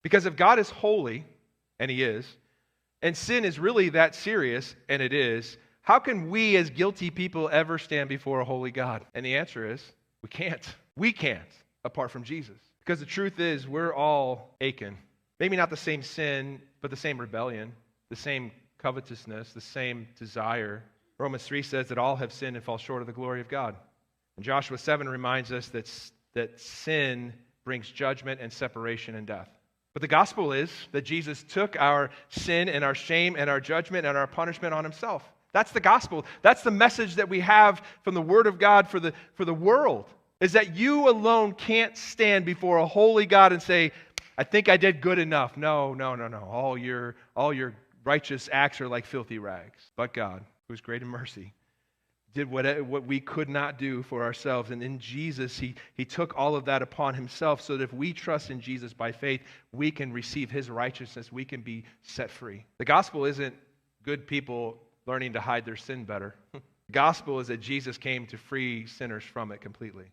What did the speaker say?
Because if God is holy, and he is, and sin is really that serious, and it is, how can we as guilty people ever stand before a holy God? And the answer is, we can't. We can't, apart from Jesus. Because the truth is, we're all Achan. Maybe not the same sin, but the same rebellion, the same covetousness, the same desire. Romans 3 says that all have sinned and fall short of the glory of God. And Joshua 7 reminds us that sin brings judgment and separation and death. But the gospel is that Jesus took our sin and our shame and our judgment and our punishment on himself. That's the gospel. That's the message that we have from the Word of God for the world, is that you alone can't stand before a holy God and say, I think I did good enough. No. All your righteous acts are like filthy rags. But God, who is great in mercy, did what we could not do for ourselves. And in Jesus, he took all of that upon himself so that if we trust in Jesus by faith, we can receive his righteousness. We can be set free. The gospel isn't good people learning to hide their sin better. The gospel is that Jesus came to free sinners from it completely.